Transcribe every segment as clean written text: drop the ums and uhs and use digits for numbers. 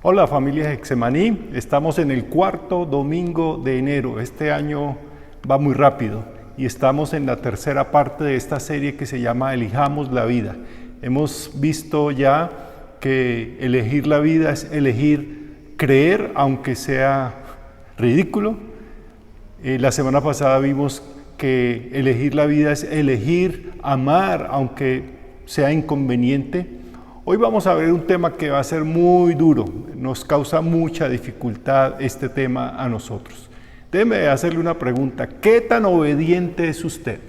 Hola familia Getsemaní, estamos en el cuarto domingo de enero. Este año va muy rápido y estamos en la tercera parte de esta serie que se llama Elijamos la vida. Hemos visto ya que elegir la vida es elegir creer aunque sea ridículo. La semana pasada vimos que elegir la vida es elegir amar aunque sea inconveniente. Hoy vamos a ver un tema que va a ser muy duro, nos causa mucha dificultad este tema a nosotros. Déjeme hacerle una pregunta, ¿qué tan obediente es usted?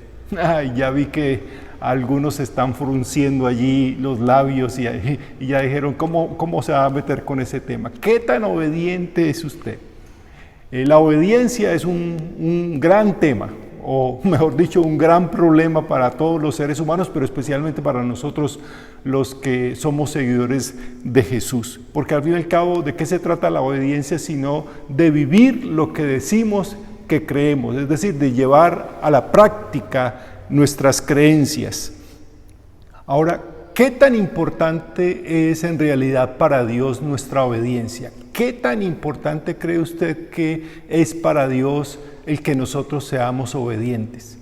Ay, ya vi que algunos están frunciendo allí los labios y ya dijeron, ¿cómo se va a meter con ese tema? ¿Qué tan obediente es usted? La obediencia es un gran tema, o mejor dicho, un gran problema para todos los seres humanos, pero especialmente para nosotros los que somos seguidores de Jesús. Porque al fin y al cabo, ¿de qué se trata la obediencia? Sino de vivir lo que decimos que creemos, es decir, de llevar a la práctica nuestras creencias. Ahora, ¿qué tan importante es en realidad para Dios nuestra obediencia? ¿Qué tan importante cree usted que es para Dios el que nosotros seamos obedientes?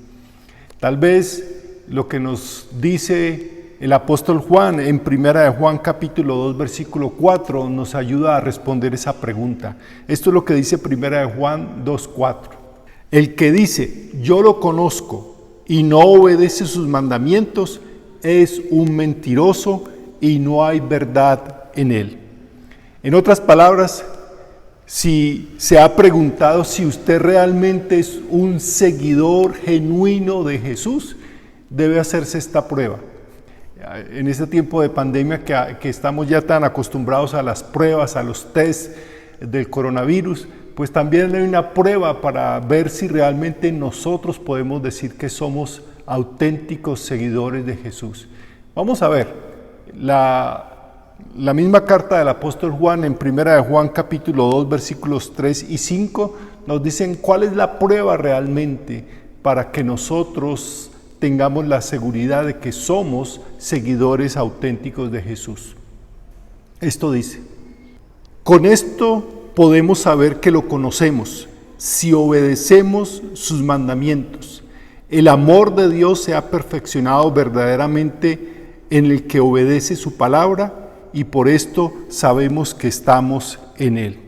Tal vez lo que nos dice el apóstol Juan en 1 de Juan capítulo 2 versículo 4 nos ayuda a responder esa pregunta. Esto es lo que dice 1 de Juan 2:4. El que dice, yo lo conozco y no obedece sus mandamientos, es un mentiroso y no hay verdad en él. En otras palabras, si se ha preguntado si usted realmente es un seguidor genuino de Jesús, debe hacerse esta prueba. En este tiempo de pandemia que estamos ya tan acostumbrados a las pruebas, a los test del coronavirus, pues también hay una prueba para ver si realmente nosotros podemos decir que somos auténticos seguidores de Jesús. Vamos a ver, la misma carta del apóstol Juan en 1 de Juan capítulo 2 versículos 3 y 5 nos dicen cuál es la prueba realmente para que nosotros tengamos la seguridad de que somos seguidores auténticos de Jesús. Esto dice, con esto podemos saber que lo conocemos, si obedecemos sus mandamientos. El amor de Dios se ha perfeccionado verdaderamente en el que obedece su palabra, y por esto sabemos que estamos en Él.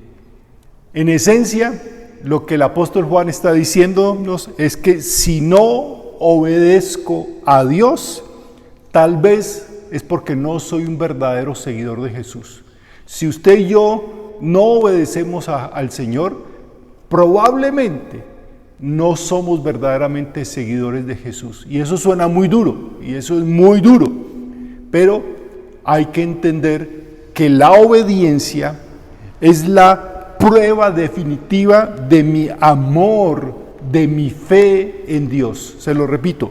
En esencia, lo que el apóstol Juan está diciéndonos es que si no obedezco a Dios, tal vez es porque no soy un verdadero seguidor de Jesús. Si usted y yo no obedecemos al Señor, probablemente no somos verdaderamente seguidores de Jesús. Y eso suena muy duro, y eso es muy duro, pero hay que entender que la obediencia es la prueba definitiva de mi amor, de mi fe en Dios. Se lo repito,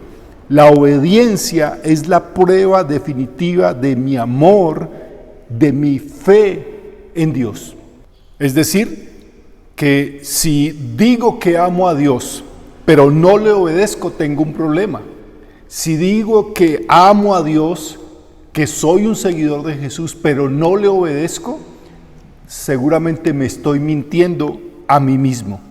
la obediencia es la prueba definitiva de mi amor, de mi fe en Dios. Es decir, que si digo que amo a Dios, pero no le obedezco, tengo un problema. Si digo que amo a Dios, que soy un seguidor de Jesús, pero no le obedezco, seguramente me estoy mintiendo a mí mismo.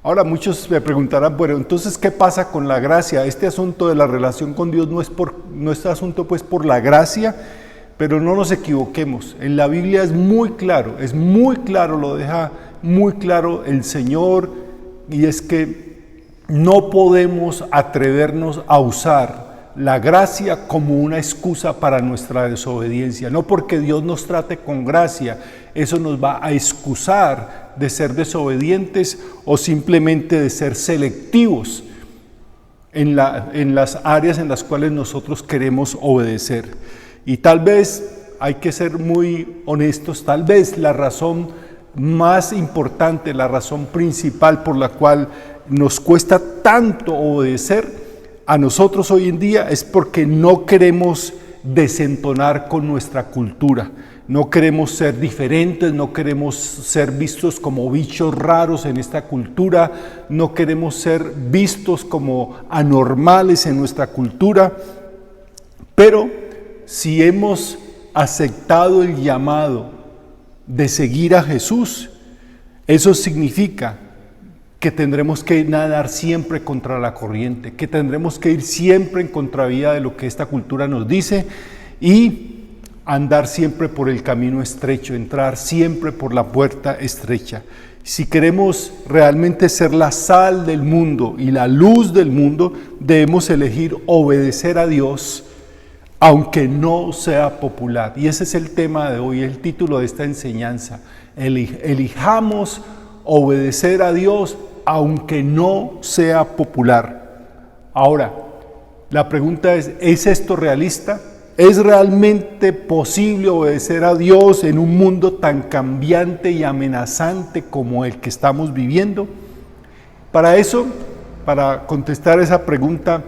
Ahora muchos me preguntarán, bueno, entonces ¿qué pasa con la gracia? Este asunto de la relación con Dios no es asunto pues por la gracia, pero no nos equivoquemos. En la Biblia es muy claro, lo deja muy claro el Señor, y es que no podemos atrevernos a usar la gracia como una excusa para nuestra desobediencia. No porque Dios nos trate con gracia, eso nos va a excusar de ser desobedientes o simplemente de ser selectivos en las áreas en las cuales nosotros queremos obedecer. Y tal vez, hay que ser muy honestos, tal vez la razón más importante, la razón principal por la cual nos cuesta tanto obedecer a nosotros hoy en día es porque no queremos desentonar con nuestra cultura, no queremos ser diferentes, no queremos ser vistos como bichos raros en esta cultura, no queremos ser vistos como anormales en nuestra cultura, pero si hemos aceptado el llamado de seguir a Jesús, eso significa que tendremos que nadar siempre contra la corriente, que tendremos que ir siempre en contravía de lo que esta cultura nos dice y andar siempre por el camino estrecho, entrar siempre por la puerta estrecha. Si queremos realmente ser la sal del mundo y la luz del mundo, debemos elegir obedecer a Dios, aunque no sea popular. Y ese es el tema de hoy, el título de esta enseñanza. Elijamos obedecer a Dios, aunque no sea popular. Ahora, la pregunta ¿es esto realista? ¿Es realmente posible obedecer a Dios en un mundo tan cambiante y amenazante como el que estamos viviendo? Para eso, para contestar esa pregunta,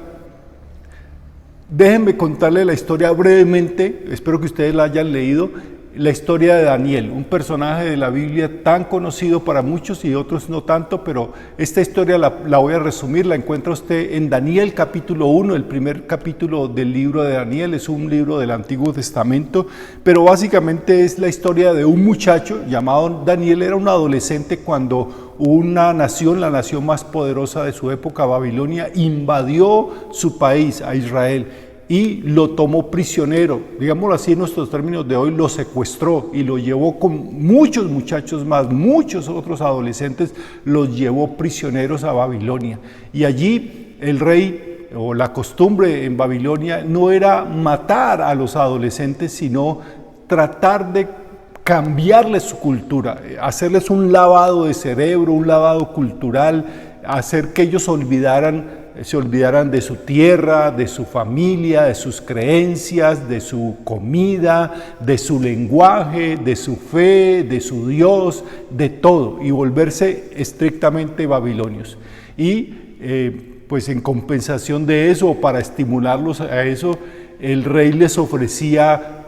déjenme contarle la historia brevemente, espero que ustedes la hayan leído, la historia de Daniel, un personaje de la Biblia tan conocido para muchos y otros no tanto, pero esta historia la voy a resumir, la encuentra usted en Daniel capítulo 1, el primer capítulo del libro de Daniel, es un libro del Antiguo Testamento, pero básicamente es la historia de un muchacho llamado Daniel. Era un adolescente cuando una nación, la nación más poderosa de su época, Babilonia, invadió su país, a Israel, y lo tomó prisionero, digámoslo así en nuestros términos de hoy, lo secuestró y lo llevó con muchos muchachos más, muchos otros adolescentes, los llevó prisioneros a Babilonia. Y allí el rey, o la costumbre en Babilonia, no era matar a los adolescentes, sino tratar de cambiarles su cultura, hacerles un lavado de cerebro, un lavado cultural, hacer que ellos se olvidaran de su tierra, de su familia, de sus creencias, de su comida, de su lenguaje, de su fe, de su Dios, de todo, y volverse estrictamente babilonios. Y pues en compensación de eso, o para estimularlos a eso, el rey les ofrecía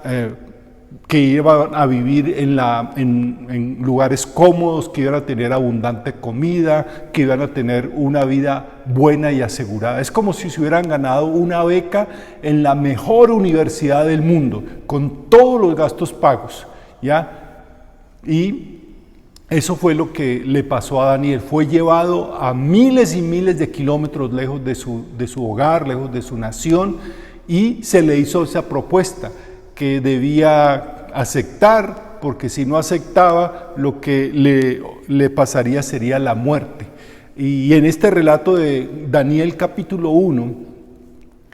que iban a vivir en lugares cómodos, que iban a tener abundante comida, que iban a tener una vida buena y asegurada. Es como si se hubieran ganado una beca en la mejor universidad del mundo, con todos los gastos pagos, ¿ya? Y eso fue lo que le pasó a Daniel. Fue llevado a miles y miles de kilómetros lejos de su hogar, lejos de su nación, y se le hizo esa propuesta que debía aceptar, porque si no aceptaba, lo que le pasaría sería la muerte. Y en este relato de Daniel capítulo 1,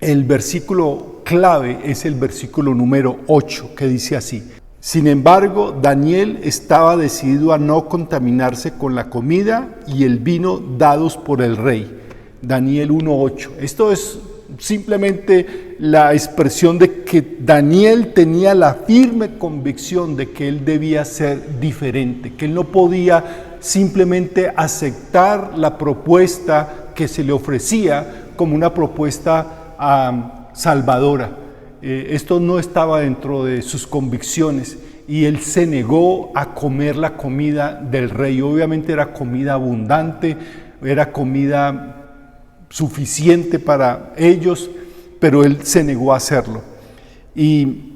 el versículo clave es el versículo número 8, que dice así: sin embargo, Daniel estaba decidido a no contaminarse con la comida y el vino dados por el rey. Daniel 1:8. Esto es simplemente la expresión de que Daniel tenía la firme convicción de que él debía ser diferente, que él no podía simplemente aceptar la propuesta que se le ofrecía como una propuesta salvadora. Esto no estaba dentro de sus convicciones y él se negó a comer la comida del rey. Obviamente era comida abundante, era comida suficiente para ellos, pero él se negó a hacerlo. Y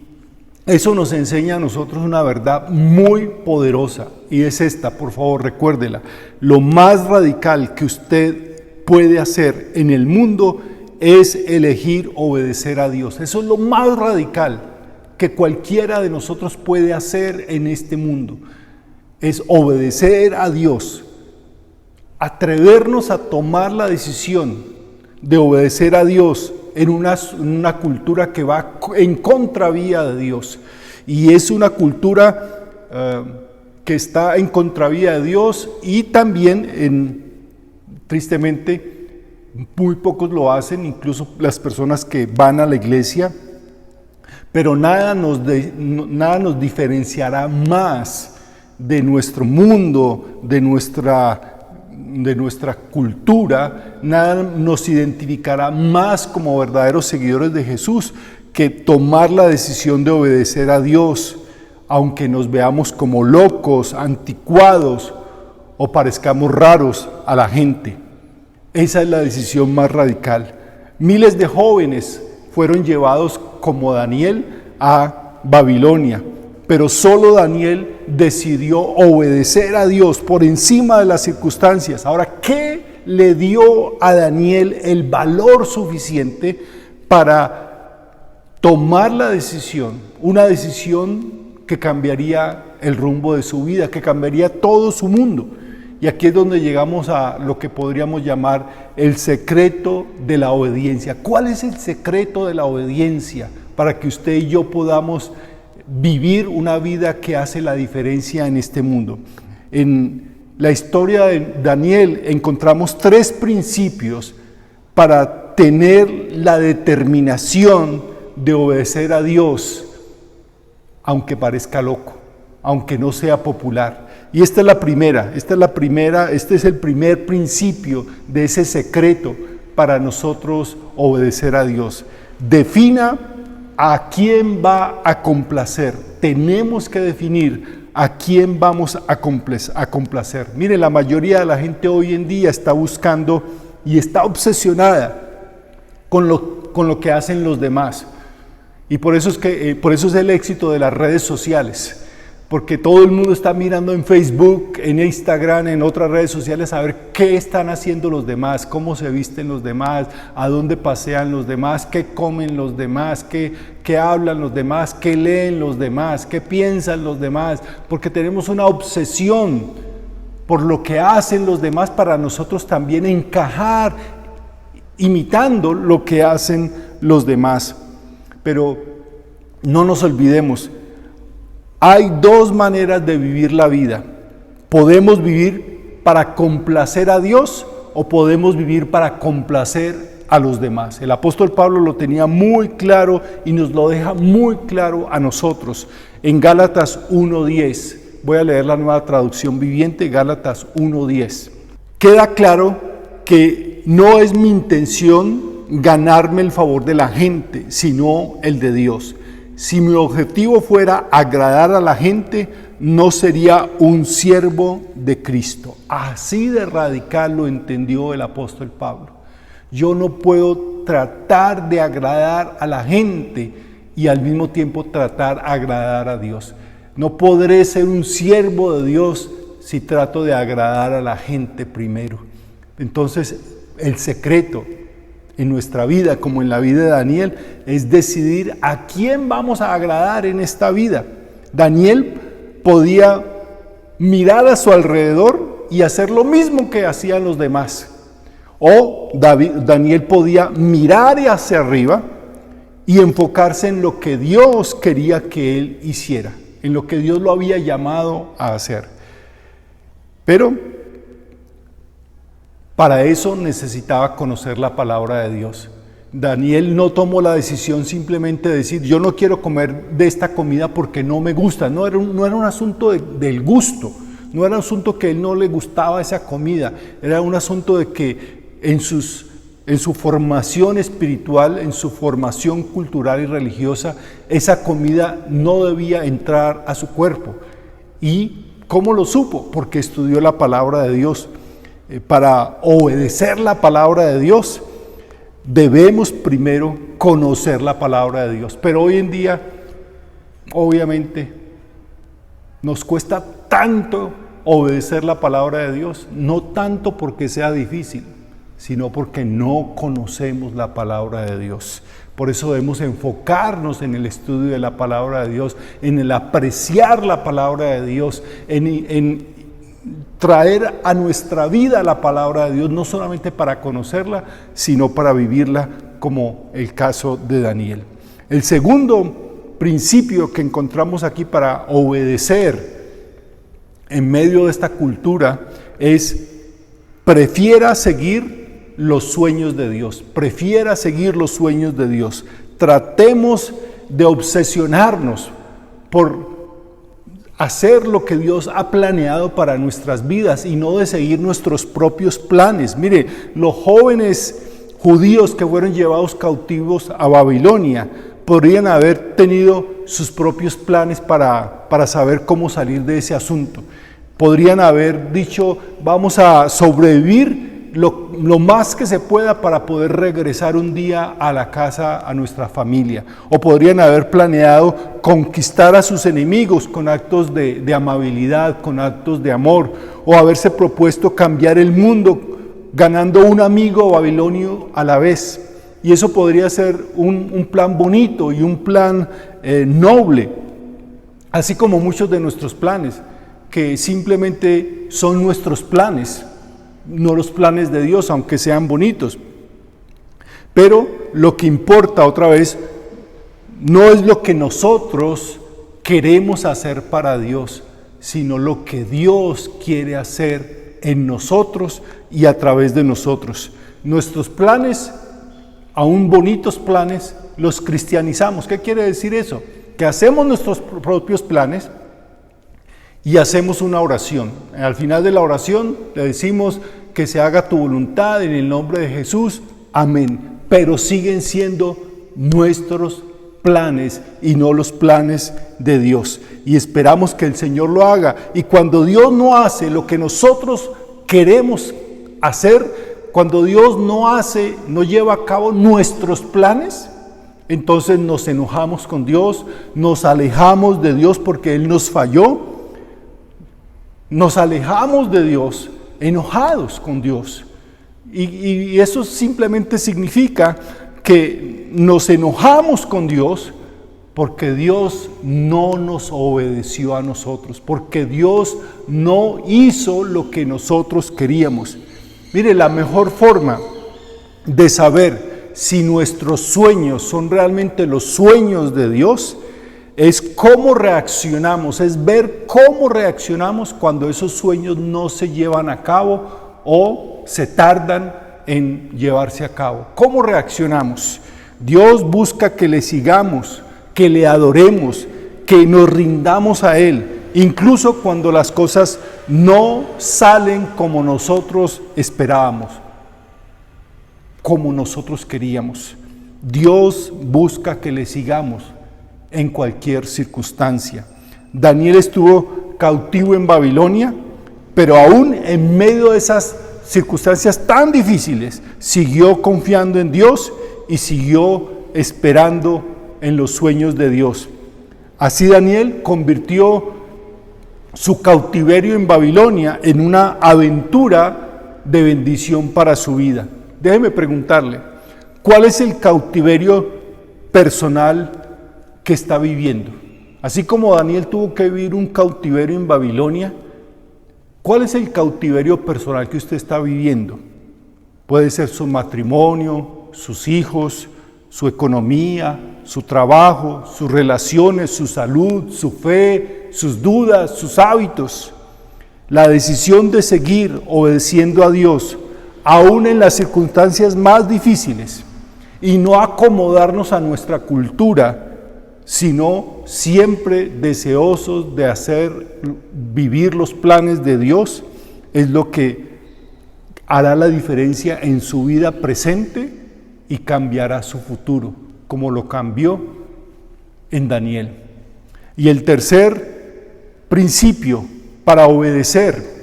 eso nos enseña a nosotros una verdad muy poderosa, y es esta, por favor recuérdela: lo más radical que usted puede hacer en el mundo es elegir obedecer a Dios. Eso es lo más radical que cualquiera de nosotros puede hacer en este mundo, es obedecer a Dios. Atrevernos a tomar la decisión de obedecer a Dios en una cultura que va en contravía de Dios, y es una cultura que está en contravía de Dios, y también tristemente muy pocos lo hacen, incluso las personas que van a la iglesia, pero nada nos diferenciará más de nuestro mundo, de nuestra cultura, nada nos identificará más como verdaderos seguidores de Jesús que tomar la decisión de obedecer a Dios, aunque nos veamos como locos, anticuados o parezcamos raros a la gente. Esa es la decisión más radical. Miles de jóvenes fueron llevados como Daniel a Babilonia, pero solo Daniel decidió obedecer a Dios por encima de las circunstancias. Ahora, ¿qué le dio a Daniel el valor suficiente para tomar la decisión? Una decisión que cambiaría el rumbo de su vida, que cambiaría todo su mundo. Y aquí es donde llegamos a lo que podríamos llamar el secreto de la obediencia. ¿Cuál es el secreto de la obediencia para que usted y yo podamos vivir una vida que hace la diferencia en este mundo? En la historia de Daniel encontramos 3 principios para tener la determinación de obedecer a Dios, aunque parezca loco, aunque no sea popular. Y esta es el primer principio de ese secreto para nosotros obedecer a Dios. Defina a quién va a complacer. Tenemos que definir a quién vamos a complacer. Mire, la mayoría de la gente hoy en día está buscando y está obsesionada con lo que hacen los demás. Y por eso es el éxito de las redes sociales. Porque todo el mundo está mirando en Facebook, en Instagram, en otras redes sociales a ver qué están haciendo los demás, cómo se visten los demás, a dónde pasean los demás, qué comen los demás, qué hablan los demás, qué leen los demás, qué piensan los demás, porque tenemos una obsesión por lo que hacen los demás para nosotros también encajar, imitando lo que hacen los demás. Pero no nos olvidemos, hay 2 maneras de vivir la vida. Podemos vivir para complacer a Dios o podemos vivir para complacer a los demás. El apóstol Pablo lo tenía muy claro y nos lo deja muy claro a nosotros. En Gálatas 1:10, voy a leer la Nueva Traducción Viviente, Gálatas 1:10. Queda claro que no es mi intención ganarme el favor de la gente, sino el de Dios. Si mi objetivo fuera agradar a la gente, no sería un siervo de Cristo. Así de radical lo entendió el apóstol Pablo. Yo no puedo tratar de agradar a la gente y al mismo tiempo tratar de agradar a Dios. No podré ser un siervo de Dios si trato de agradar a la gente primero. Entonces, el secreto en nuestra vida, como en la vida de Daniel, es decidir a quién vamos a agradar en esta vida. Daniel podía mirar a su alrededor y hacer lo mismo que hacían los demás. O Daniel podía mirar hacia arriba y enfocarse en lo que Dios quería que él hiciera, en lo que Dios lo había llamado a hacer. Pero para eso necesitaba conocer la palabra de Dios. Daniel no tomó la decisión simplemente de decir, yo no quiero comer de esta comida porque no me gusta. No era un asunto del gusto, no era un asunto que a él no le gustaba esa comida. Era un asunto de que en su formación espiritual, en su formación cultural y religiosa, esa comida no debía entrar a su cuerpo. ¿Y cómo lo supo? Porque estudió la palabra de Dios. Para obedecer la palabra de Dios, debemos primero conocer la palabra de Dios. Pero hoy en día, obviamente, nos cuesta tanto obedecer la palabra de Dios, no tanto porque sea difícil, sino porque no conocemos la palabra de Dios. Por eso debemos enfocarnos en el estudio de la palabra de Dios, en el apreciar la palabra de Dios, en traer a nuestra vida la palabra de Dios, no solamente para conocerla, sino para vivirla, como el caso de Daniel. El segundo principio que encontramos aquí para obedecer en medio de esta cultura es: prefiera seguir los sueños de Dios, prefiera seguir los sueños de Dios. Tratemos de obsesionarnos por hacer lo que Dios ha planeado para nuestras vidas y no de seguir nuestros propios planes. Mire, los jóvenes judíos que fueron llevados cautivos a Babilonia podrían haber tenido sus propios planes para saber cómo salir de ese asunto. Podrían haber dicho, vamos a sobrevivir lo más que se pueda para poder regresar un día a la casa, a nuestra familia. O podrían haber planeado conquistar a sus enemigos con actos de amabilidad, con actos de amor, o haberse propuesto cambiar el mundo ganando un amigo babilonio a la vez. Y eso podría ser un plan bonito y un plan noble, así como muchos de nuestros planes, que simplemente son nuestros planes, no los planes de Dios, aunque sean bonitos. Pero lo que importa, otra vez, no es lo que nosotros queremos hacer para Dios, sino lo que Dios quiere hacer en nosotros y a través de nosotros. Nuestros planes, aún bonitos planes, los cristianizamos. ¿Qué quiere decir eso? Que hacemos nuestros propios planes y hacemos una oración. Al final de la oración le decimos que se haga tu voluntad en el nombre de Jesús. Amén. Pero siguen siendo nuestros planes y no los planes de Dios. Y esperamos que el Señor lo haga. Y cuando Dios no hace lo que nosotros queremos hacer, cuando Dios no lleva a cabo nuestros planes, entonces nos enojamos con Dios, nos alejamos de Dios porque Él nos falló. Nos alejamos de Dios, enojados con Dios. Y eso simplemente significa que nos enojamos con Dios porque Dios no nos obedeció a nosotros, porque Dios no hizo lo que nosotros queríamos. Mire, la mejor forma de saber si nuestros sueños son realmente los sueños de Dios es cómo reaccionamos, es ver cómo reaccionamos cuando esos sueños no se llevan a cabo o se tardan en llevarse a cabo. ¿Cómo reaccionamos? Dios busca que le sigamos, que le adoremos, que nos rindamos a Él, incluso cuando las cosas no salen como nosotros esperábamos, como nosotros queríamos. Dios busca que le sigamos en cualquier circunstancia. Daniel estuvo cautivo en Babilonia, pero aún en medio de esas circunstancias tan difíciles, siguió confiando en Dios y siguió esperando en los sueños de Dios. Así Daniel convirtió su cautiverio en Babilonia en una aventura de bendición para su vida. Déjeme preguntarle, ¿cuál es el cautiverio personal que está viviendo? Así como Daniel tuvo que vivir un cautiverio en Babilonia, ¿cuál es el cautiverio personal que usted está viviendo? Puede ser su matrimonio, sus hijos, su economía, su trabajo, sus relaciones, su salud, su fe, sus dudas, sus hábitos. La decisión de seguir obedeciendo a Dios, aún en las circunstancias más difíciles, y no acomodarnos a nuestra cultura, sino siempre deseosos de vivir los planes de Dios, es lo que hará la diferencia en su vida presente y cambiará su futuro, como lo cambió en Daniel. Y el tercer principio para obedecer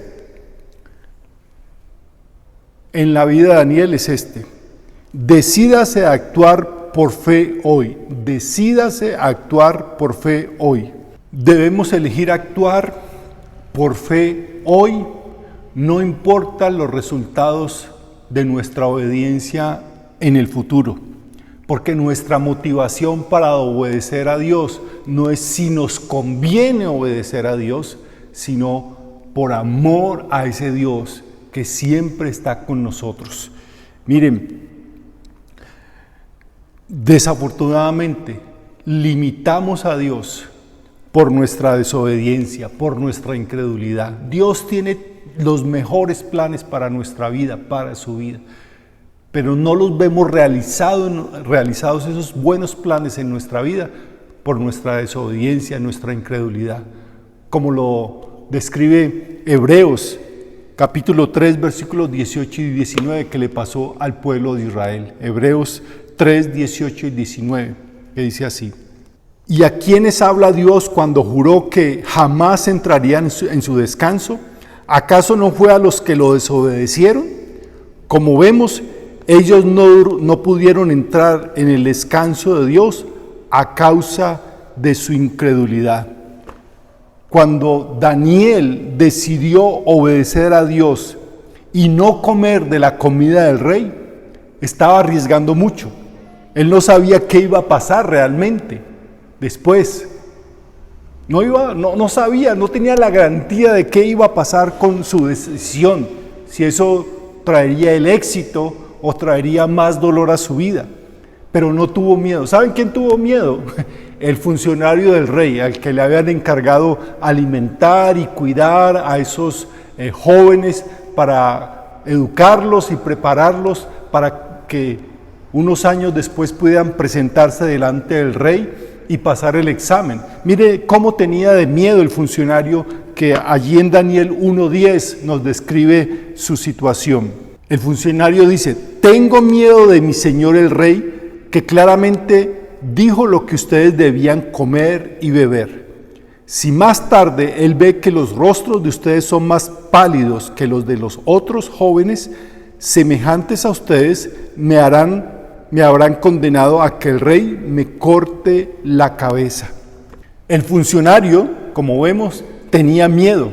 en la vida de Daniel es este: decídase a actuar por fe hoy. Decídase a actuar por fe hoy. Debemos elegir actuar por fe hoy, no importa los resultados de nuestra obediencia en el futuro, porque nuestra motivación para obedecer a Dios no es si nos conviene obedecer a Dios, sino por amor a ese Dios que siempre está con nosotros. Miren, desafortunadamente, limitamos a Dios por nuestra desobediencia, por nuestra incredulidad. Dios tiene los mejores planes para nuestra vida, para su vida, pero no los vemos realizados esos buenos planes en nuestra vida por nuestra desobediencia, nuestra incredulidad. Como lo describe Hebreos, capítulo 3, versículos 18 y 19, que le pasó al pueblo de Israel. Hebreos 3, 18 y 19, que dice así: ¿y a quiénes habla Dios cuando juró que jamás entrarían en su descanso? ¿Acaso no fue a los que lo desobedecieron? Como vemos, ellos no pudieron entrar en el descanso de Dios a causa de su incredulidad. Cuando Daniel decidió obedecer a Dios y no comer de la comida del rey, estaba arriesgando mucho. Él no sabía qué iba a pasar realmente después. No sabía, no tenía la garantía de qué iba a pasar con su decisión, si eso traería el éxito o traería más dolor a su vida. Pero no tuvo miedo. ¿Saben quién tuvo miedo? El funcionario del rey, al que le habían encargado alimentar y cuidar a esos jóvenes para educarlos y prepararlos para que unos años después pudieran presentarse delante del rey y pasar el examen. Mire cómo tenía de miedo el funcionario, que allí en Daniel 1:10 nos describe su situación. El funcionario dice: tengo miedo de mi señor el rey, que claramente dijo lo que ustedes debían comer y beber. Si más tarde él ve que los rostros de ustedes son más pálidos que los de los otros jóvenes semejantes a ustedes, me habrán condenado a que el rey me corte la cabeza. El funcionario, como vemos, tenía miedo,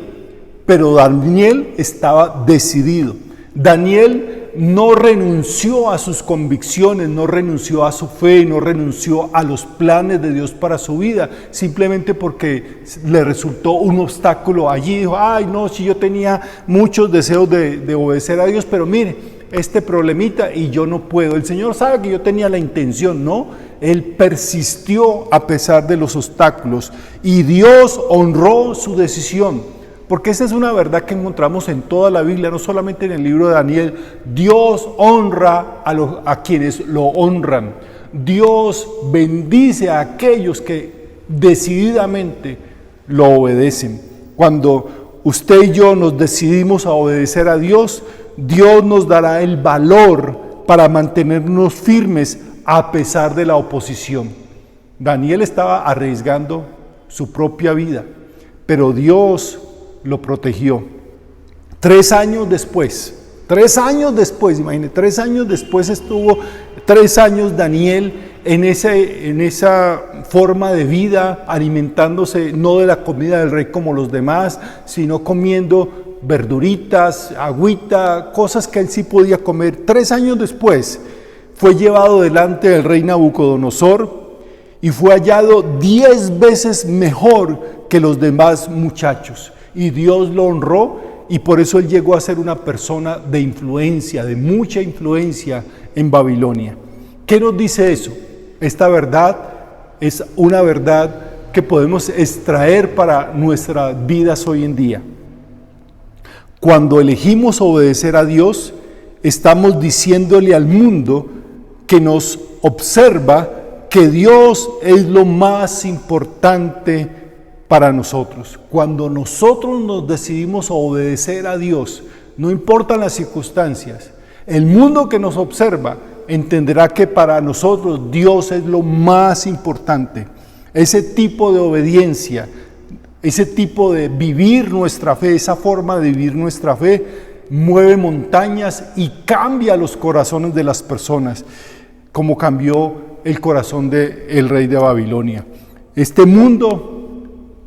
pero Daniel estaba decidido. Daniel no renunció a sus convicciones, no renunció a su fe, no renunció a los planes de Dios para su vida, simplemente porque le resultó un obstáculo allí. Dijo: ay no, si yo tenía muchos deseos de obedecer a Dios, pero mire, este problemita y yo no puedo. El Señor sabe que yo tenía la intención, ¿no? Él persistió a pesar de los obstáculos y Dios honró su decisión. Porque esa es una verdad que encontramos en toda la Biblia, no solamente en el libro de Daniel. Dios honra a quienes lo honran. Dios bendice a aquellos que decididamente lo obedecen. Cuando usted y yo nos decidimos a obedecer a Dios, Dios nos dará el valor para mantenernos firmes a pesar de la oposición. Daniel estaba arriesgando su propia vida, pero Dios lo protegió. 3 años después, imagínense, 3 años después estuvo 3 años Daniel en esa forma de vida, alimentándose no de la comida del rey como los demás, sino comiendo verduritas, agüita, cosas que él sí podía comer. 3 años después fue llevado delante del rey Nabucodonosor y fue hallado 10 veces mejor que los demás muchachos. Y Dios lo honró y por eso él llegó a ser una persona de influencia, de mucha influencia en Babilonia. ¿Qué nos dice eso? Esta verdad es una verdad que podemos extraer para nuestras vidas hoy en día. Cuando elegimos obedecer a Dios, estamos diciéndole al mundo que nos observa que Dios es lo más importante para nosotros. Cuando nosotros nos decidimos a obedecer a Dios, no importan las circunstancias, el mundo que nos observa entenderá que para nosotros Dios es lo más importante. Ese tipo de obediencia, ese tipo de vivir nuestra fe, esa forma de vivir nuestra fe, mueve montañas y cambia los corazones de las personas, como cambió el corazón del rey de Babilonia. Este mundo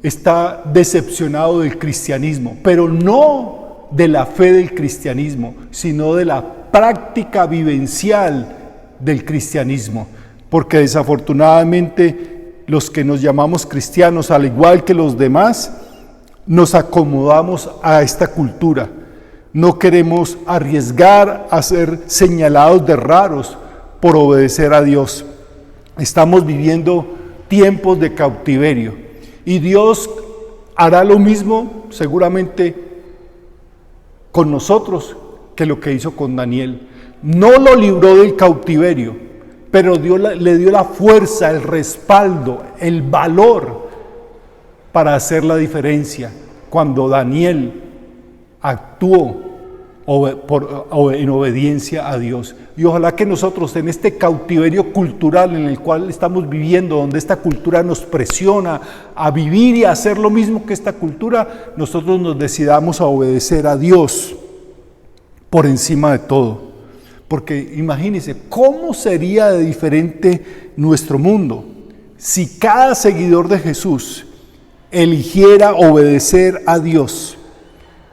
está decepcionado del cristianismo, pero no de la fe del cristianismo, sino de la práctica vivencial del cristianismo, porque desafortunadamente los que nos llamamos cristianos, al igual que los demás, nos acomodamos a esta cultura. No queremos arriesgar a ser señalados de raros por obedecer a Dios. Estamos viviendo tiempos de cautiverio y Dios hará lo mismo seguramente con nosotros que lo que hizo con Daniel. No lo libró del cautiverio, pero Dios le dio la fuerza, el respaldo, el valor para hacer la diferencia cuando Daniel actuó en obediencia a Dios. Y ojalá que nosotros en este cautiverio cultural en el cual estamos viviendo, donde esta cultura nos presiona a vivir y a hacer lo mismo que esta cultura, nosotros nos decidamos a obedecer a Dios por encima de todo. Porque imagínense, ¿cómo sería de diferente nuestro mundo si cada seguidor de Jesús eligiera obedecer a Dios,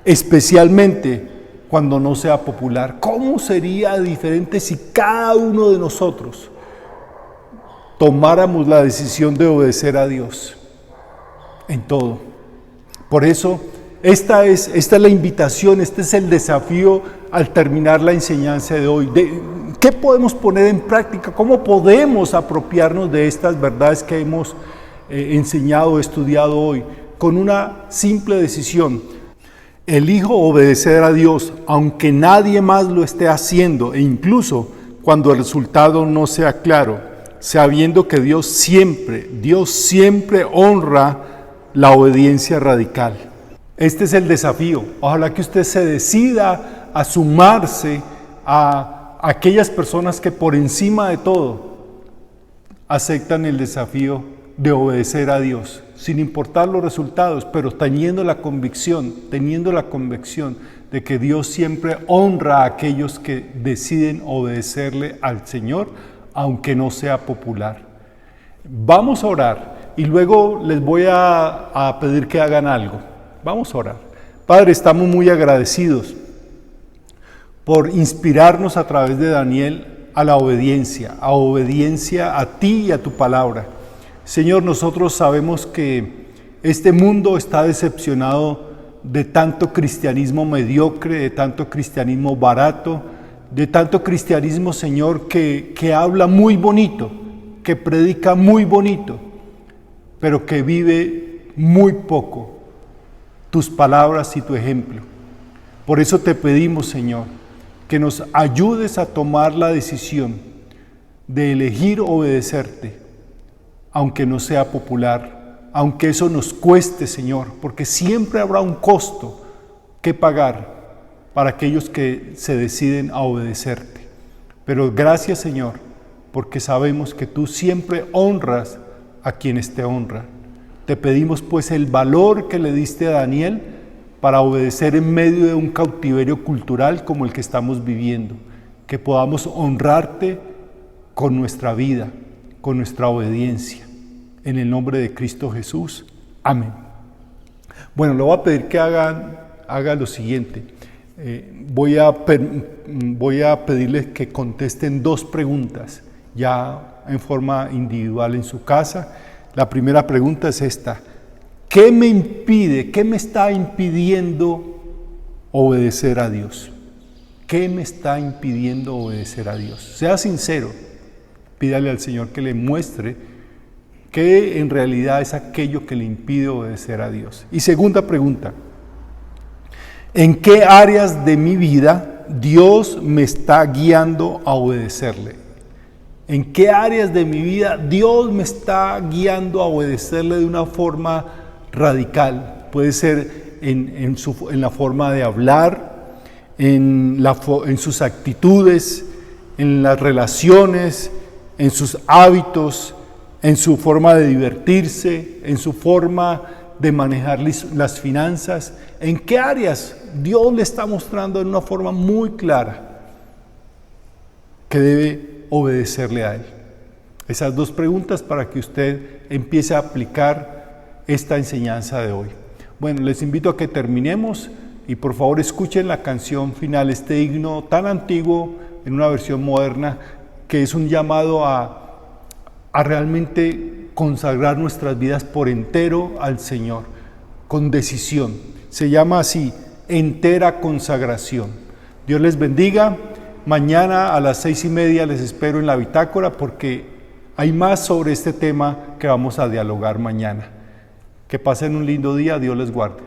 especialmente cuando no sea popular? ¿Cómo sería diferente si cada uno de nosotros tomáramos la decisión de obedecer a Dios en todo? Por eso, esta es la invitación, este es el desafío al terminar la enseñanza de hoy. ¿Qué podemos poner en práctica? ¿Cómo podemos apropiarnos de estas verdades que hemos enseñado, estudiado hoy? Con una simple decisión: elijo obedecer a Dios, aunque nadie más lo esté haciendo, e incluso cuando el resultado no sea claro, sabiendo que Dios siempre honra la obediencia radical. Este es el desafío. Ojalá que usted se decida a sumarse a aquellas personas que por encima de todo aceptan el desafío de obedecer a Dios, sin importar los resultados, pero teniendo la convicción de que Dios siempre honra a aquellos que deciden obedecerle al Señor, aunque no sea popular. Vamos a orar y luego les voy a pedir que hagan algo. Vamos a orar. Padre, estamos muy agradecidos por inspirarnos a través de Daniel a la obediencia a ti y a tu palabra. Señor, nosotros sabemos que este mundo está decepcionado de tanto cristianismo mediocre, de tanto cristianismo barato, de tanto cristianismo, Señor, que habla muy bonito, que predica muy bonito, pero que vive muy poco tus palabras y tu ejemplo. Por eso te pedimos, Señor, que nos ayudes a tomar la decisión de elegir obedecerte, aunque no sea popular, aunque eso nos cueste, Señor, porque siempre habrá un costo que pagar para aquellos que se deciden a obedecerte. Pero gracias, Señor, porque sabemos que tú siempre honras a quienes te honran. Te pedimos pues el valor que le diste a Daniel para obedecer en medio de un cautiverio cultural como el que estamos viviendo, que podamos honrarte con nuestra vida, con nuestra obediencia. En el nombre de Cristo Jesús. Amén. Bueno, le voy a pedir que haga lo siguiente. Voy a pedirles que contesten 2 preguntas ya en forma individual en su casa. La primera pregunta es esta: ¿qué me está impidiendo obedecer a Dios? ¿Qué me está impidiendo obedecer a Dios? Sea sincero, pídale al Señor que le muestre qué en realidad es aquello que le impide obedecer a Dios. Y segunda pregunta: ¿en qué áreas de mi vida Dios me está guiando a obedecerle? ¿En qué áreas de mi vida Dios me está guiando a obedecerle de una forma radical? Puede ser en la forma de hablar, en sus actitudes, en las relaciones, en sus hábitos, en su forma de divertirse, en su forma de manejar las finanzas. ¿En qué áreas Dios le está mostrando de una forma muy clara que debe obedecerle a Él? Esas 2 preguntas para que usted empiece a aplicar esta enseñanza de hoy. Bueno, les invito a que terminemos y por favor escuchen la canción final, este himno tan antiguo en una versión moderna, que es un llamado a realmente consagrar nuestras vidas por entero al Señor, con decisión. Se llama así: entera consagración. Dios les bendiga. Mañana a las 6:30 les espero en la bitácora, porque hay más sobre este tema que vamos a dialogar mañana. Que pasen un lindo día. Dios les guarde.